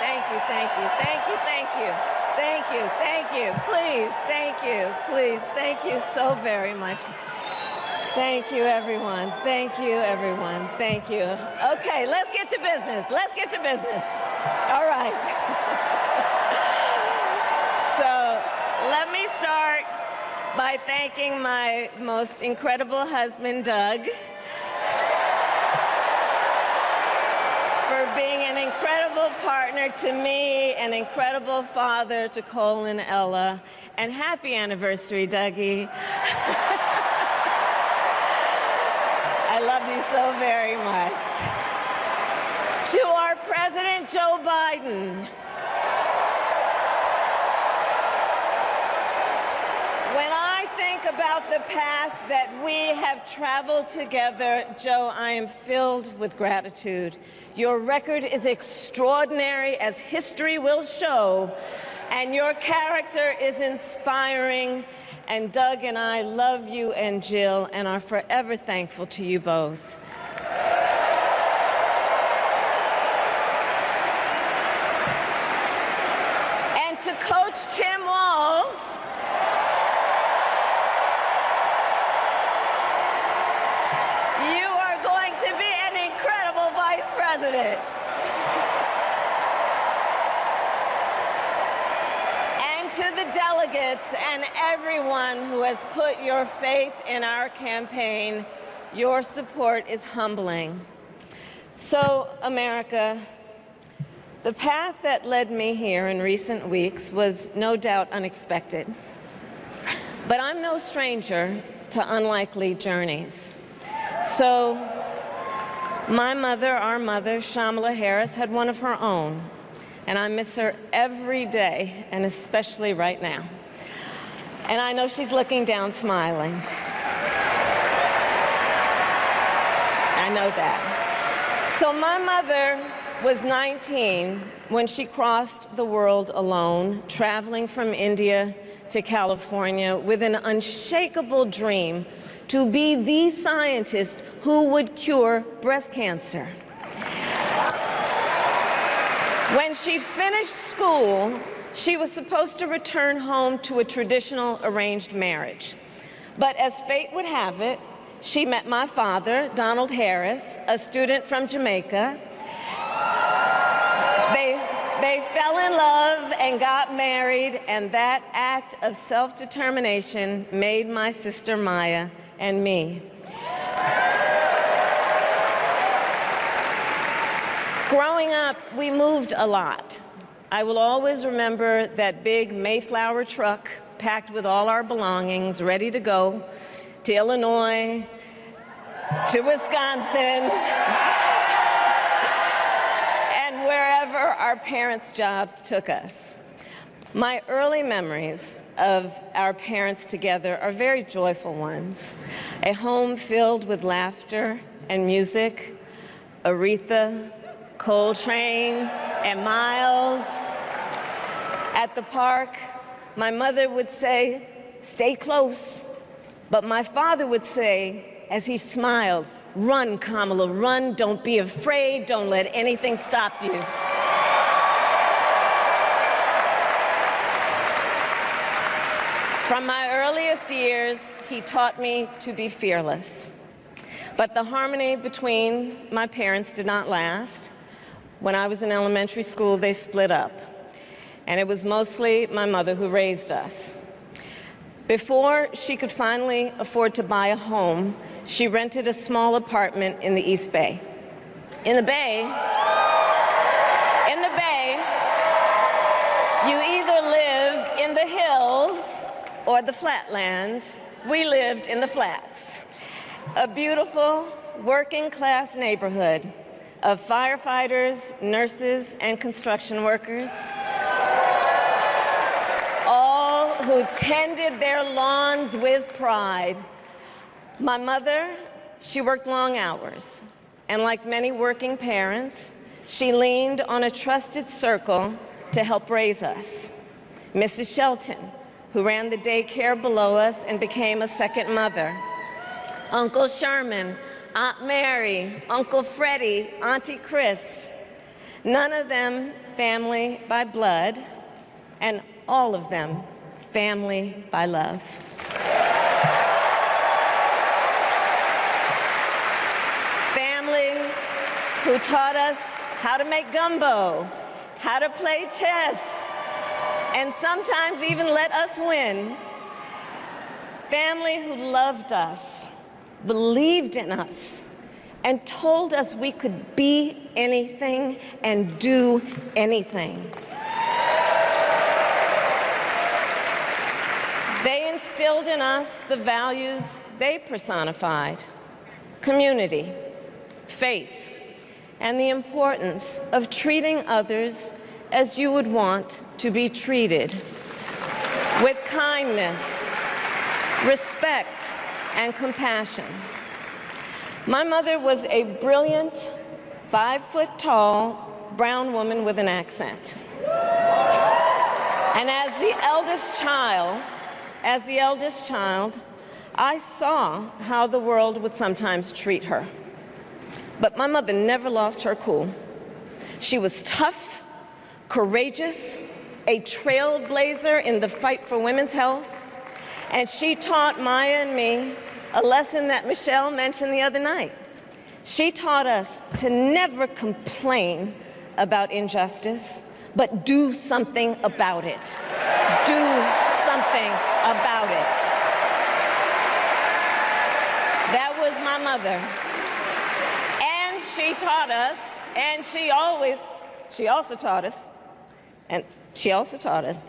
thank you, thank you, thank you, thank you, thank you, thank you, please, thank you, please, thank you so very much. Thank you, everyone. Thank you, everyone. Thank you. Okay, let's get to business. Let's get to business. All right. So let me start by thanking my most incredible husband, Doug, for being an incredible partner to me, an incredible father to Cole and Ella, and happy anniversary, Dougie. I love you so very much. To our President Joe Biden, when I think about the path that we have traveled together, Joe, I am filled with gratitude. Your record is extraordinary, as history will show, and your character is inspiring. And Doug and I love you and Jill and are forever thankful to you both. And to Coach Tim Walz, you are going to be an incredible vice president. To the delegates and everyone who has put your faith in our campaign, your support is humbling. So, America, the path that led me here in recent weeks was no doubt unexpected. But I'm no stranger to unlikely journeys. So, my mother, our mother, Kamala Harris, had one of her own. And I miss her every day, and especially right now. And I know she's looking down smiling. I know that. So my mother was 19 when she crossed the world alone, traveling from India to California with an unshakable dream to be the scientist who would cure breast cancer. When she finished school, she was supposed to return home to a traditional arranged marriage. But as fate would have it, she met my father, Donald Harris, a student from Jamaica. They fell in love and got married, and that act of self-determination made my sister Maya and me. Growing up, we moved a lot. I will always remember that big Mayflower truck packed with all our belongings, ready to go to Illinois, to Wisconsin, and wherever our parents' jobs took us. My early memories of our parents together are very joyful ones. A home filled with laughter and music, Aretha, Coltrane, and Miles. At the park, my mother would say, "Stay close." But my father would say, as he smiled, "Run, Kamala, run. Don't be afraid. Don't let anything stop you." From my earliest years, he taught me to be fearless. But the harmony between my parents did not last. When I was in elementary school, they split up, and it was mostly my mother who raised us. Before she could finally afford to buy a home, she rented a small apartment in the East Bay. In the Bay, you either live in the hills or the flatlands. We lived in the flats, a beautiful working-class neighborhood of firefighters, nurses, and construction workers, all who tended their lawns with pride. My mother, she worked long hours, and like many working parents, she leaned on a trusted circle to help raise us. Mrs. Shelton, who ran the daycare below us and became a second mother. Uncle Sherman, Aunt Mary, Uncle Freddie, Auntie Chris. none of them family by blood, and all of them family by love. Family who taught us how to make gumbo, how to play chess, and sometimes even let us win. Family who loved us, believed in us, and told us we could be anything and do anything. They instilled in us the values they personified: community, faith, and the importance of treating others as you would want to be treated, with kindness, respect, and compassion. My mother was a brilliant, 5-foot-tall, brown woman with an accent. And as the eldest child, I saw how the world would sometimes treat her. But my mother never lost her cool. She was tough, courageous, a trailblazer in the fight for women's health, and she taught Maya and me a lesson that Michelle mentioned the other night. She taught us to never complain about injustice, but do something about it. Do something about it. That was my mother. And she taught us, and she also taught us,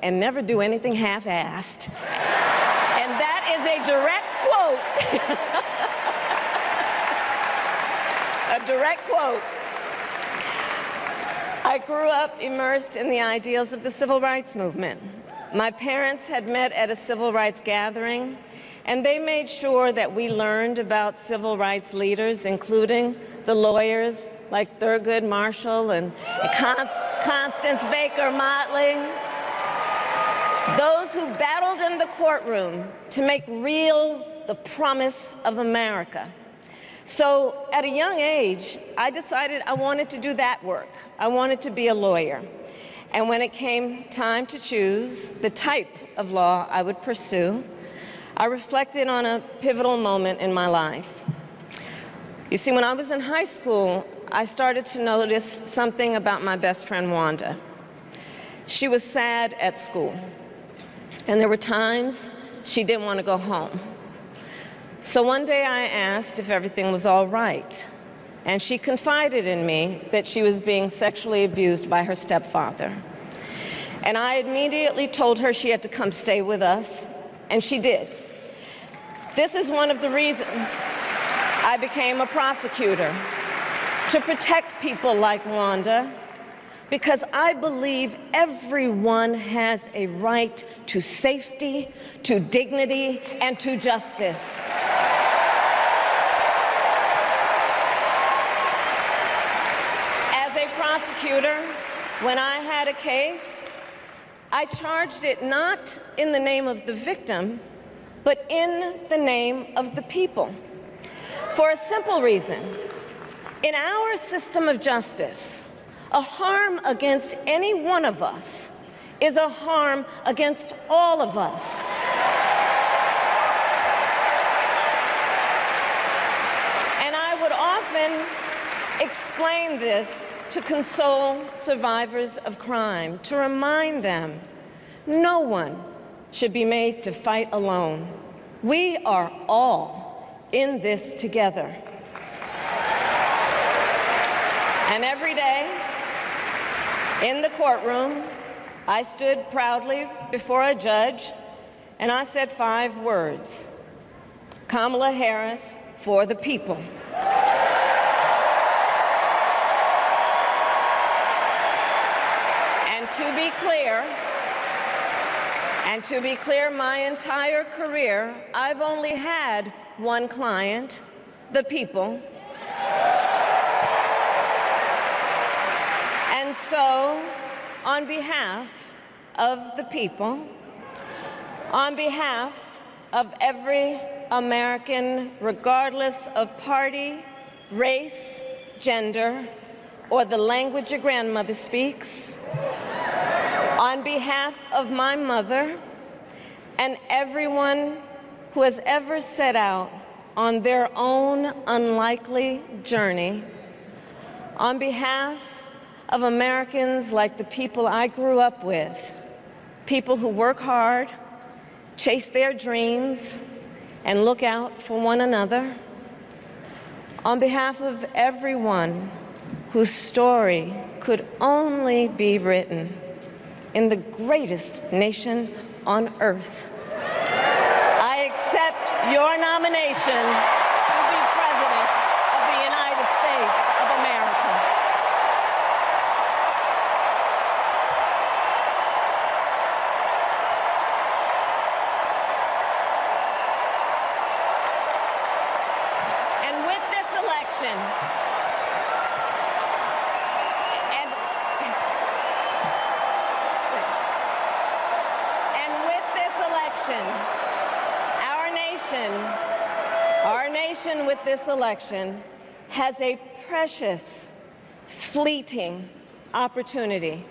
and never do anything half-assed. And that is a direct quote. A direct quote. I grew up immersed in the ideals of the civil rights movement. My parents had met at a civil rights gathering, and they made sure that we learned about civil rights leaders, including the lawyers like Thurgood Marshall and Constance Baker Motley, those who battled in the courtroom to make real the promise of America. So at a young age, I decided I wanted to do that work. I wanted to be a lawyer. And when it came time to choose the type of law I would pursue, I reflected on a pivotal moment in my life. You see, when I was in high school, I started to notice something about my best friend, Wanda. She was sad at school, and there were times she didn't want to go home. So one day I asked if everything was all right, and she confided in me that she was being sexually abused by her stepfather. And I immediately told her she had to come stay with us, and she did. This is one of the reasons I became a prosecutor, to protect people like Wanda, because I believe everyone has a right to safety, to dignity, and to justice. As a prosecutor, when I had a case, I charged it not in the name of the victim, but in the name of the people. For a simple reason. In our system of justice, a harm against any one of us is a harm against all of us. And I would often explain this to console survivors of crime, to remind them no one should be made to fight alone. We are all in this together. And every day, in the courtroom, I stood proudly before a judge, and I said 5 words: Kamala Harris for the people. And to be clear, my entire career, I've only had one client, the people. And so, on behalf of the people, on behalf of every American, regardless of party, race, gender, or the language your grandmother speaks, on behalf of my mother and everyone who has ever set out on their own unlikely journey, on behalf of Americans like the people I grew up with, people who work hard, chase their dreams, and look out for one another, on behalf of everyone whose story could only be written in the greatest nation on earth, I accept your nomination to be President of the United States of America. And with this election, our nation with this election has a precious, fleeting opportunity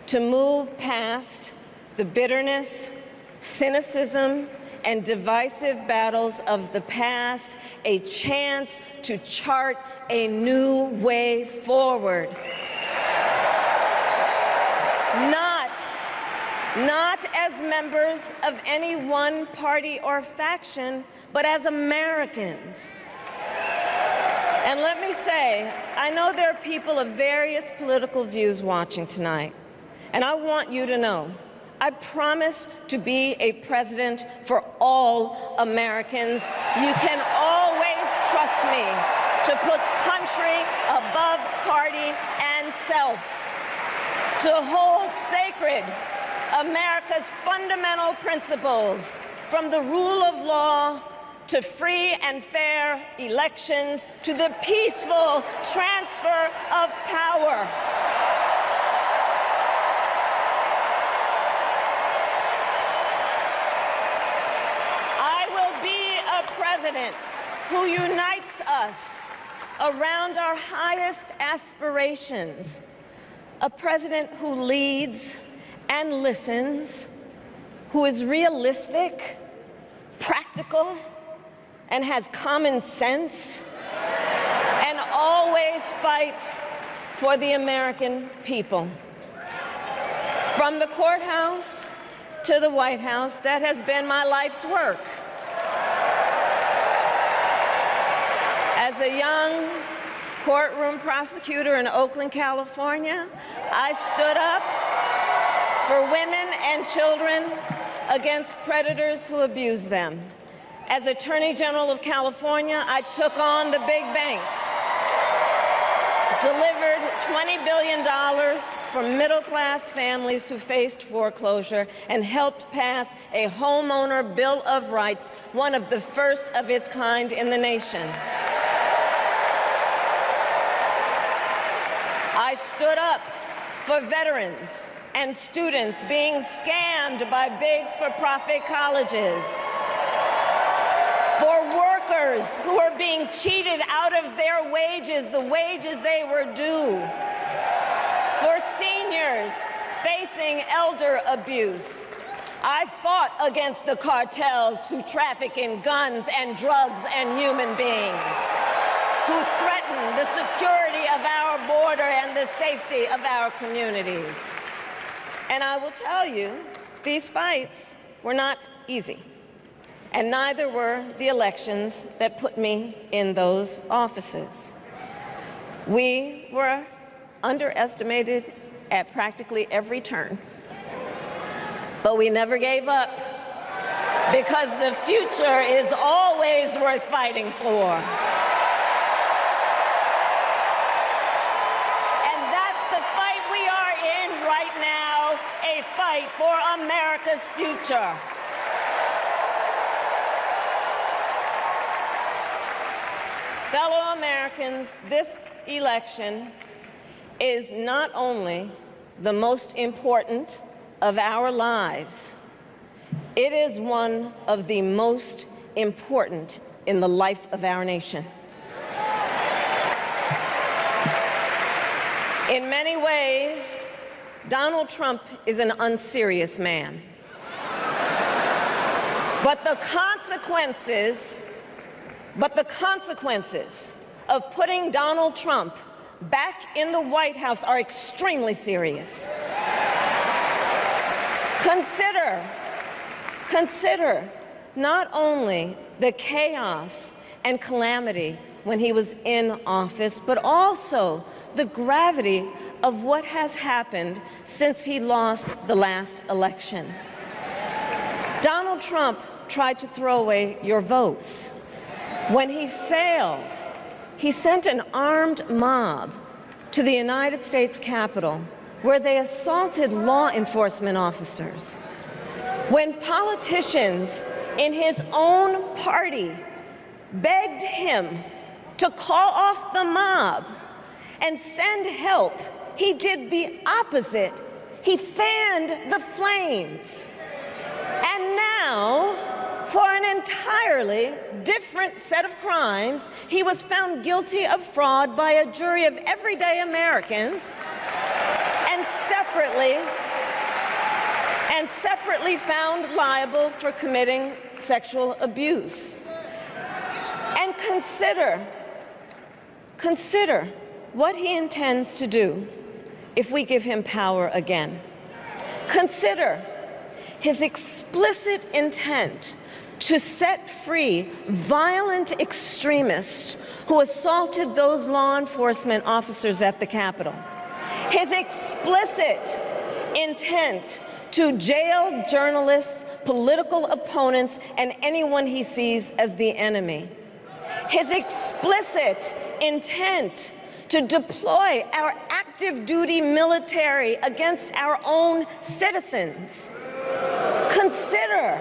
to move past the bitterness, cynicism, and divisive battles of the past, a chance to chart a new way forward. Not as members of any one party or faction, but as Americans. And let me say, I know there are people of various political views watching tonight, and I want you to know, I promise to be a president for all Americans. You can always trust me to put country above party and self, to hold sacred America's fundamental principles, from the rule of law to free and fair elections to the peaceful transfer of power. I will be a president who unites us around our highest aspirations, a president who leads and listens, who is realistic, practical, and has common sense, and always fights for the American people. From the courthouse to the White House, that has been my life's work. As a young courtroom prosecutor in Oakland, California, I stood up for women and children against predators who abuse them. As Attorney General of California, I took on the big banks, delivered $20 billion for middle-class families who faced foreclosure, and helped pass a homeowner Bill of Rights, one of the first of its kind in the nation. I stood up for veterans and students being scammed by big for-profit colleges, for workers who are being cheated out of their wages, the wages they were due, for seniors facing elder abuse. I fought against the cartels who traffic in guns and drugs and human beings, who threaten the security of our border and the safety of our communities. And I will tell you, these fights were not easy, and neither were the elections that put me in those offices. We were underestimated at practically every turn, but we never gave up, because the future is always worth fighting for. Fight for America's future. Fellow Americans, this election is not only the most important of our lives, it is one of the most important in the life of our nation. In many ways, Donald Trump is an unserious man. But the consequences of putting Donald Trump back in the White House are extremely serious. Consider not only the chaos and calamity when he was in office, but also the gravity of what has happened since he lost the last election. Donald Trump tried to throw away your votes. When he failed, he sent an armed mob to the United States Capitol, where they assaulted law enforcement officers. When politicians in his own party begged him to call off the mob and send help, he did the opposite. He fanned the flames. And now, for an entirely different set of crimes, he was found guilty of fraud by a jury of everyday Americans and separately found liable for committing sexual abuse. And consider what he intends to do if we give him power again. Consider his explicit intent to set free violent extremists who assaulted those law enforcement officers at the Capitol. His explicit intent to jail journalists, political opponents, and anyone he sees as the enemy. His explicit intent to deploy our active duty military against our own citizens. Consider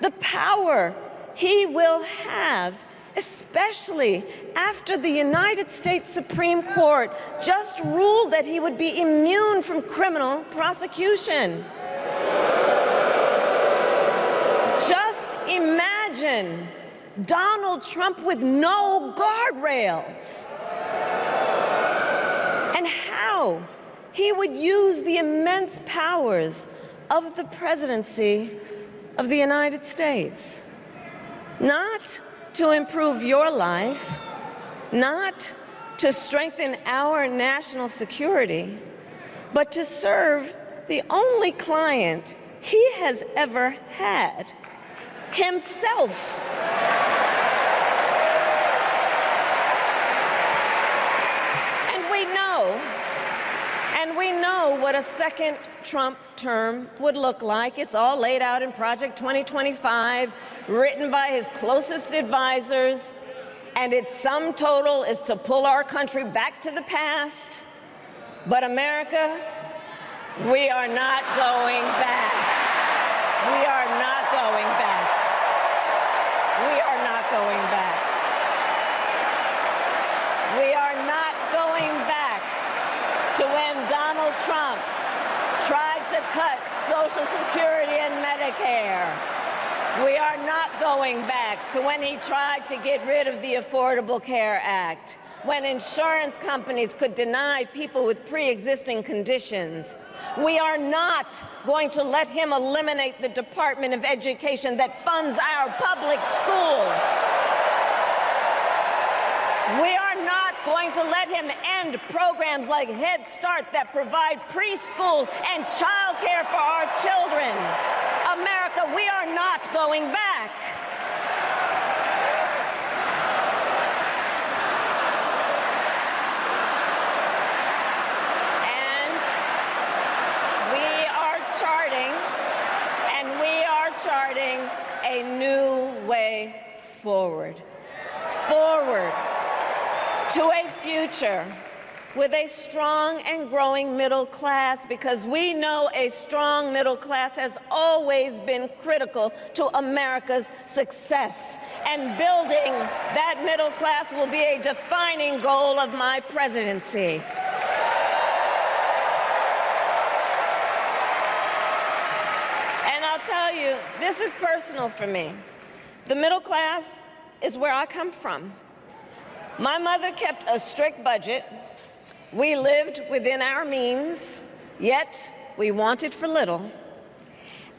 the power he will have, especially after the United States Supreme Court just ruled that he would be immune from criminal prosecution. Just imagine Donald Trump with no guardrails, and how he would use the immense powers of the presidency of the United States, not to improve your life, not to strengthen our national security, but to serve the only client he has ever had, himself. And we know what a second Trump term would look like. It's all laid out in Project 2025, written by his closest advisors, and its sum total is to pull our country back to the past. But America, we are not going back. We are not going back. We are not going back. We are not going back to when Donald Trump tried to cut Social Security and Medicare. We are not going back to when he tried to get rid of the Affordable Care Act, when insurance companies could deny people with pre-existing conditions. We are not going to let him eliminate the Department of Education that funds our public schools. We are not going to let him end programs like Head Start that provide preschool and child care for our children. America, we are not going back. And we are charting a new way forward. To a future with a strong and growing middle class, because we know a strong middle class has always been critical to America's success. And building that middle class will be a defining goal of my presidency. And I'll tell you, this is personal for me. The middle class is where I come from. My mother kept a strict budget. We lived within our means, yet we wanted for little.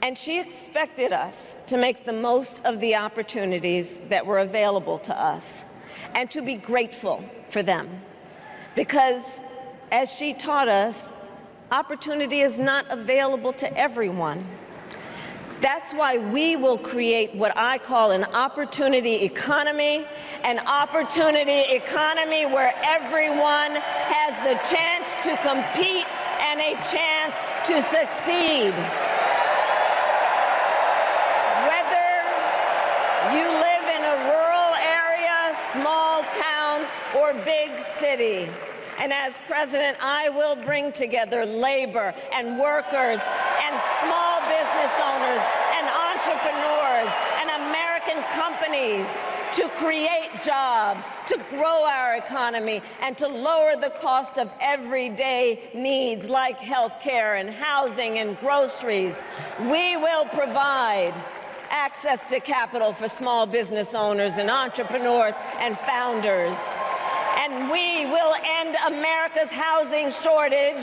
And she expected us to make the most of the opportunities that were available to us and to be grateful for them. Because, as she taught us, opportunity is not available to everyone. That's why we will create what I call an opportunity economy where everyone has the chance to compete and a chance to succeed. Whether you live in a rural area, small town, or big city. And as president, I will bring together labor and workers and small business owners and entrepreneurs and American companies to create jobs, to grow our economy, and to lower the cost of everyday needs like health care and housing and groceries. We will provide access to capital for small business owners and entrepreneurs and founders. And we will end America's housing shortage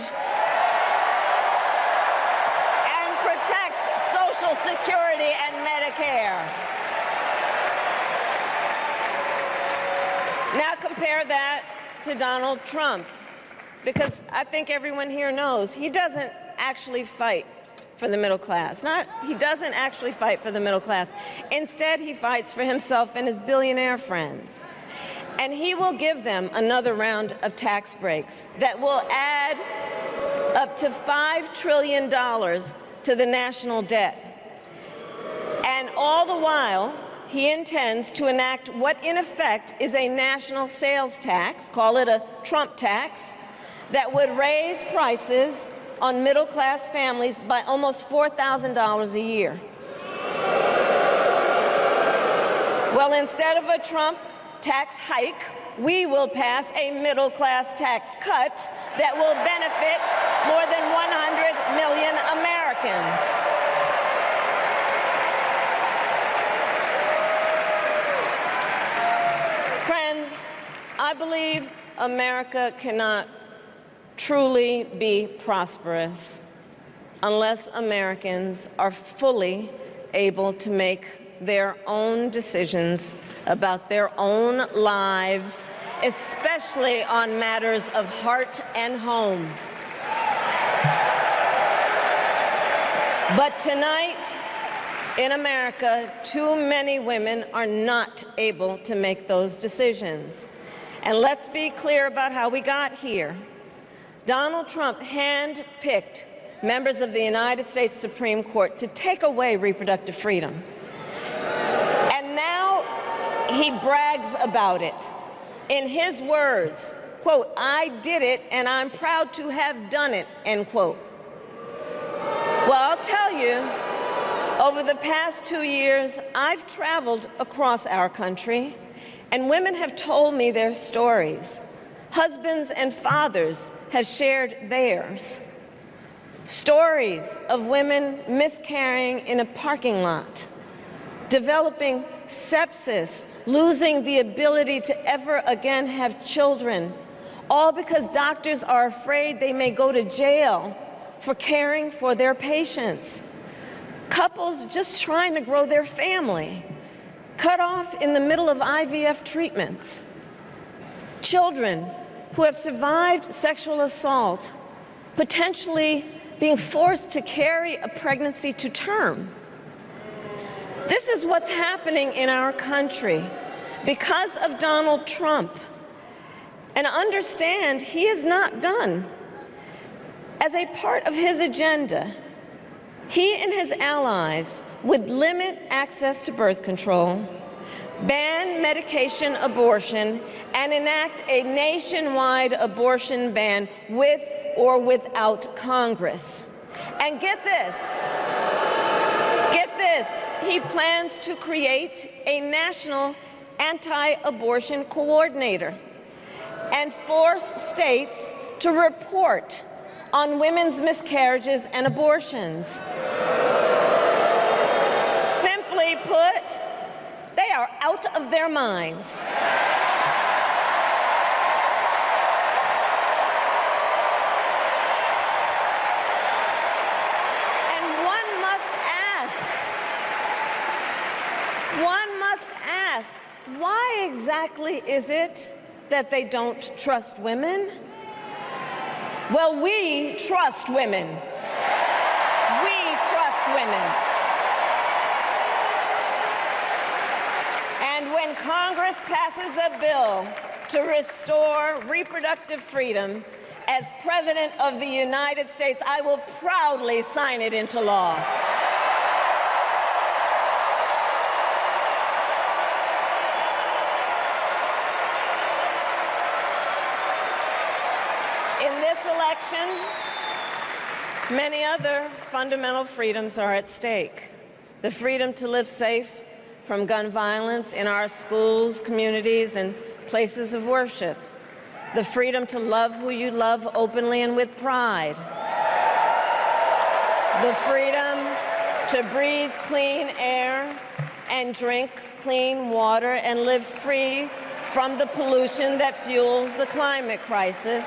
and protect Social Security and Medicare. Now compare that to Donald Trump, because I think everyone here knows he doesn't actually fight for the middle class. He doesn't actually fight for the middle class. Instead, he fights for himself and his billionaire friends. And he will give them another round of tax breaks that will add up to $5 trillion to the national debt. And all the while, he intends to enact what in effect is a national sales tax, call it a Trump tax, that would raise prices on middle-class families by almost $4,000 a year. Well, instead of a Trump tax hike, we will pass a middle-class tax cut that will benefit more than 100 million Americans. Friends, I believe America cannot truly be prosperous unless Americans are fully able to make their own decisions about their own lives, especially on matters of heart and home. But tonight, in America, too many women are not able to make those decisions. And let's be clear about how we got here. Donald Trump handpicked members of the United States Supreme Court to take away reproductive freedom. And now he brags about it. In his words, quote, "I did it and I'm proud to have done it," end quote. Well, I'll tell you, over the past 2 years, I've traveled across our country, and women have told me their stories. Husbands and fathers have shared theirs. Stories of women miscarrying in a parking lot, developing sepsis, losing the ability to ever again have children, all because doctors are afraid they may go to jail for caring for their patients. Couples just trying to grow their family, cut off in the middle of IVF treatments. Children who have survived sexual assault, potentially being forced to carry a pregnancy to term. This is what's happening in our country because of Donald Trump. And understand, he is not done. As a part of his agenda, he and his allies would limit access to birth control, ban medication abortion, and enact a nationwide abortion ban with or without Congress. And get this, he plans to create a national anti-abortion coordinator and force states to report on women's miscarriages and abortions. Simply put, they are out of their minds. exactly is it that they don't trust women? Well, we trust women. We trust women. And when Congress passes a bill to restore reproductive freedom, as President of the United States, I will proudly sign it into law. In this election, many other fundamental freedoms are at stake. The freedom to live safe from gun violence in our schools, communities, and places of worship. The freedom to love who you love openly and with pride. The freedom to breathe clean air and drink clean water and live free from the pollution that fuels the climate crisis.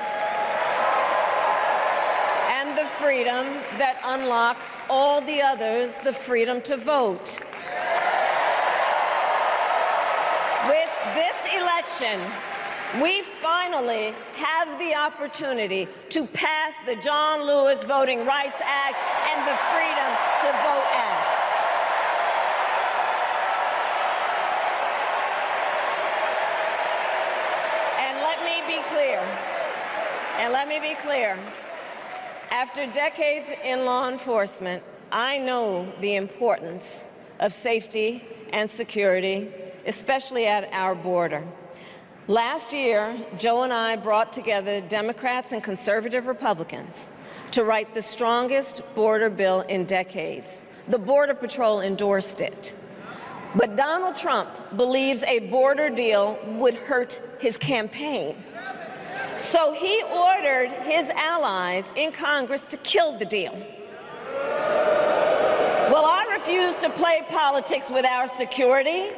And the freedom that unlocks all the others, the freedom to vote. With this election, we finally have the opportunity to pass the John Lewis Voting Rights Act and the Freedom to Vote Act. And let me be clear, after decades in law enforcement, I know the importance of safety and security, especially at our border. Last year, Joe and I brought together Democrats and conservative Republicans to write the strongest border bill in decades. The Border Patrol endorsed it. But Donald Trump believes a border deal would hurt his campaign. So he ordered his allies in Congress to kill the deal. Well, I refuse to play politics with our security.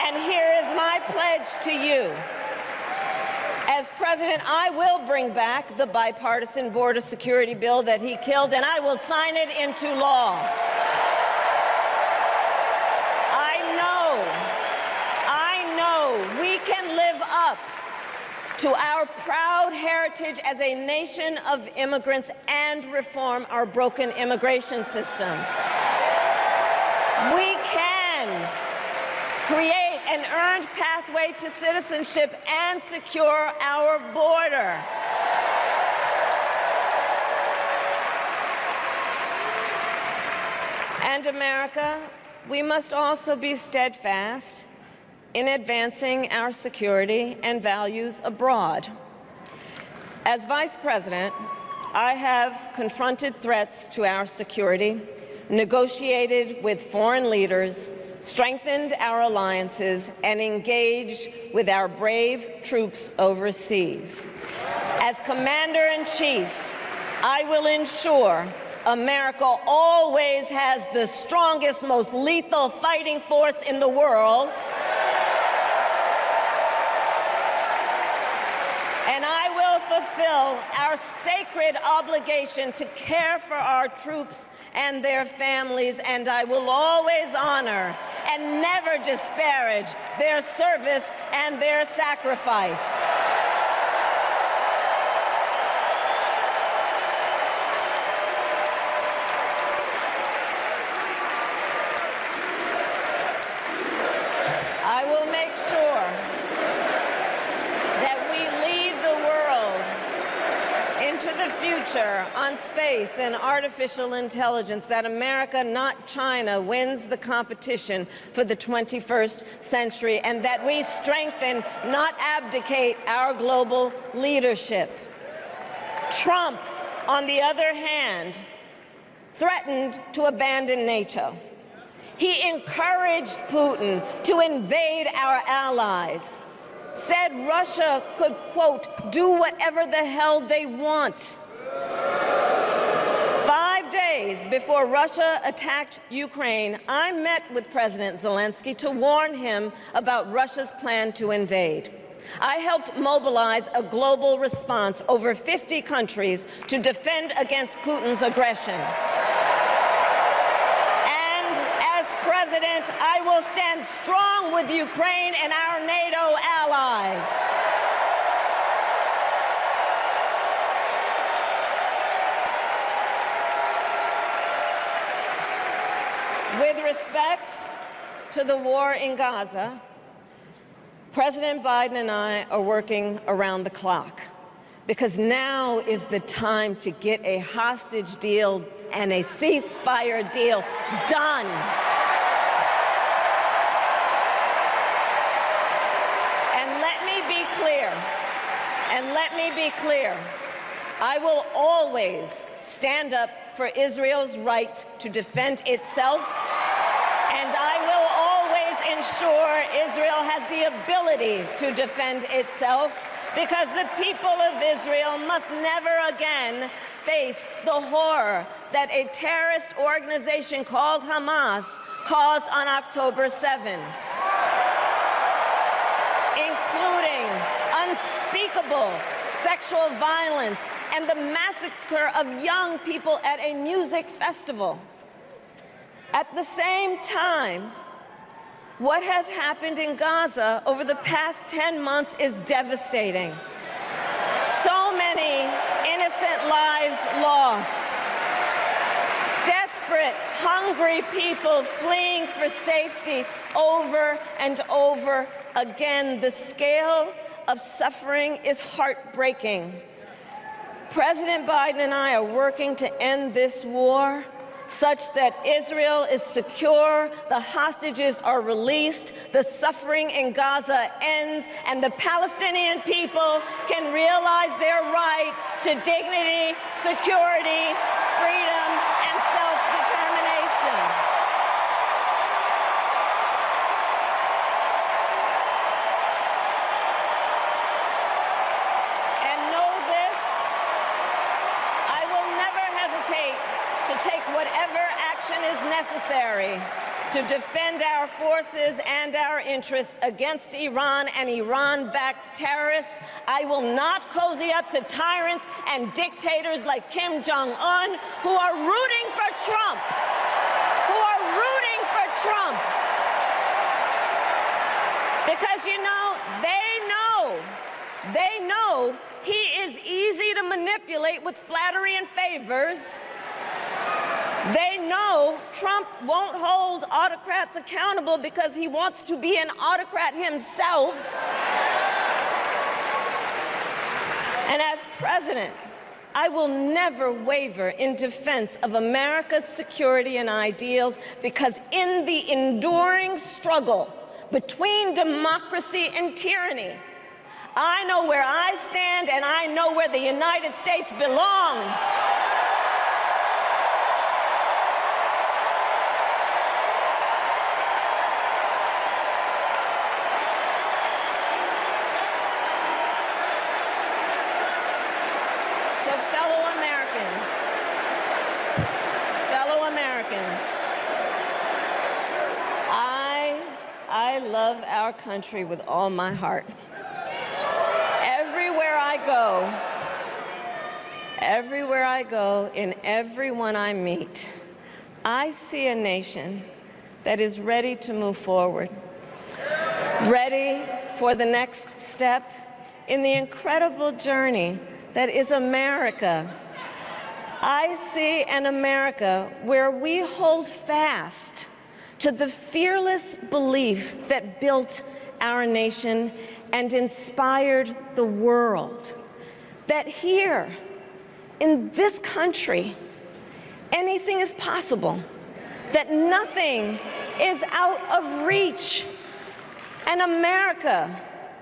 And here is my pledge to you. As president, I will bring back the bipartisan border security bill that he killed, and I will sign it into law. I know we can live up to our proud heritage as a nation of immigrants and reform our broken immigration system. We can create an earned pathway to citizenship and secure our border. And America, we must also be steadfast in advancing our security and values abroad. As Vice President, I have confronted threats to our security, negotiated with foreign leaders, strengthened our alliances, and engaged with our brave troops overseas. As Commander-in-Chief, I will ensure America always has the strongest, most lethal fighting force in the world, and I will fulfill our sacred obligation to care for our troops and their families, and I will always honor and never disparage their service and their sacrifice. I will make sure that we lead the world into the future on space and artificial intelligence, that America, not China, wins the competition for the 21st century, and that we strengthen, not abdicate, our global leadership. Trump, on the other hand, threatened to abandon NATO. He encouraged Putin to invade our allies, said Russia could, quote, do whatever the hell they want. 5 days before Russia attacked Ukraine, I met with President Zelensky to warn him about Russia's plan to invade. I helped mobilize a global response, over 50 countries, to defend against Putin's aggression. And as as president, I will stand strong with Ukraine and our NATO allies. With respect to the war in Gaza, President Biden and I are working around the clock because now is the time to get a hostage deal and a ceasefire deal done. And let me be clear, I will always stand up for Israel's right to defend itself, and I will always ensure Israel has the ability to defend itself, because the people of Israel must never again face the horror that a terrorist organization called Hamas caused on October 7, including unspeakable sexual violence and the massacre of young people at a music festival. At the same time, what has happened in Gaza over the past 10 months is devastating. So many innocent lives lost. Desperate, hungry people fleeing for safety over and over again. The scale of suffering is heartbreaking. President Biden and I are working to end this war such that Israel is secure, the hostages are released, the suffering in Gaza ends, and the Palestinian people can realize their right to dignity, security, freedom, and self-determination. And know this, I will never hesitate to take whatever action is necessary to defend our forces and our interests against Iran and Iran-backed terrorists. I will not cozy up to tyrants and dictators like Kim Jong-un, who are rooting for Trump, Because, you know, they know he is easy to manipulate with flattery and favors. They know Trump won't hold autocrats accountable because he wants to be an autocrat himself. And as president, I will never waver in defense of America's security and ideals, because in the enduring struggle between democracy and tyranny, I know where I stand and I know where the United States belongs. So fellow Americans, I love our country with all my heart. Everywhere I go, in everyone I meet, I see a nation that is ready to move forward, ready for the next step in the incredible journey that is America. I see an America where we hold fast to the fearless belief that built our nation and inspired the world, that here in this country, anything is possible, that nothing is out of reach. An America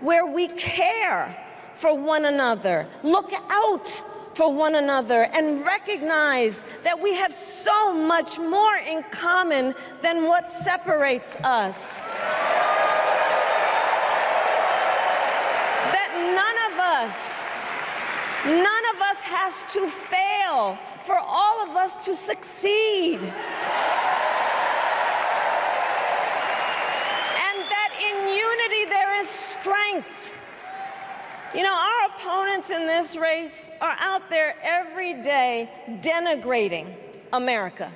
where we care for one another, look out for one another, and recognize that we have so much more in common than what separates us. That none of us has to fail for all of us to succeed. And that in unity there is strength. You know, our opponents in this race are out there every day denigrating America,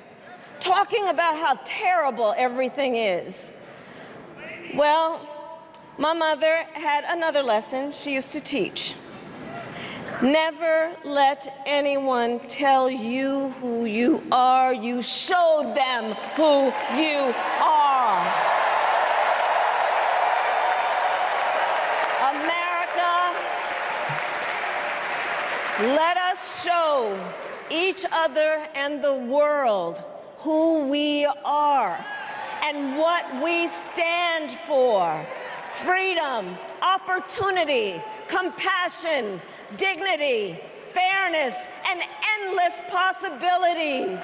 talking about how terrible everything is. Well, my mother had another lesson she used to teach. Never let anyone tell you who you are. You show them who you are. America, let us show each other and the world who we are and what we stand for. Freedom, opportunity, compassion, dignity, fairness, and endless possibilities.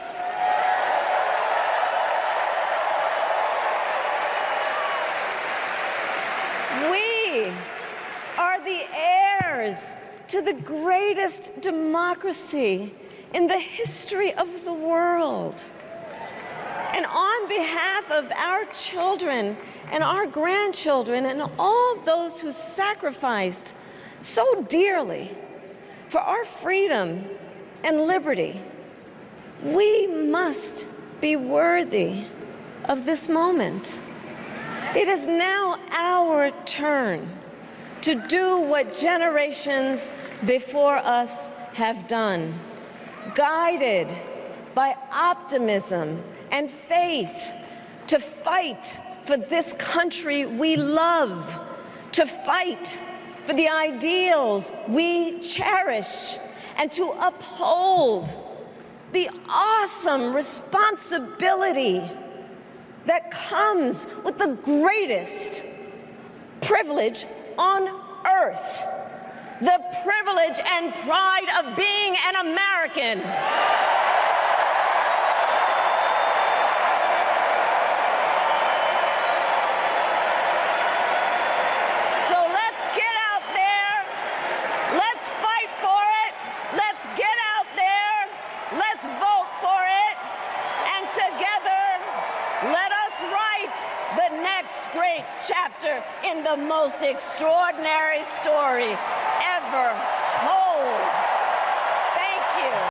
We are the heirs to the greatest democracy in the history of the world. And on behalf of our children and our grandchildren and all those who sacrificed so dearly for our freedom and liberty, we must be worthy of this moment. It is now our turn to do what generations before us have done, guided by optimism and faith, to fight for this country we love, to fight for the ideals we cherish, and to uphold the awesome responsibility that comes with the greatest privilege on earth, the privilege and pride of being an American. So let's get out there, let's fight for it, let's get out there, let's vote for it, and together let us write the next great chapter in the most extraordinary story ever told.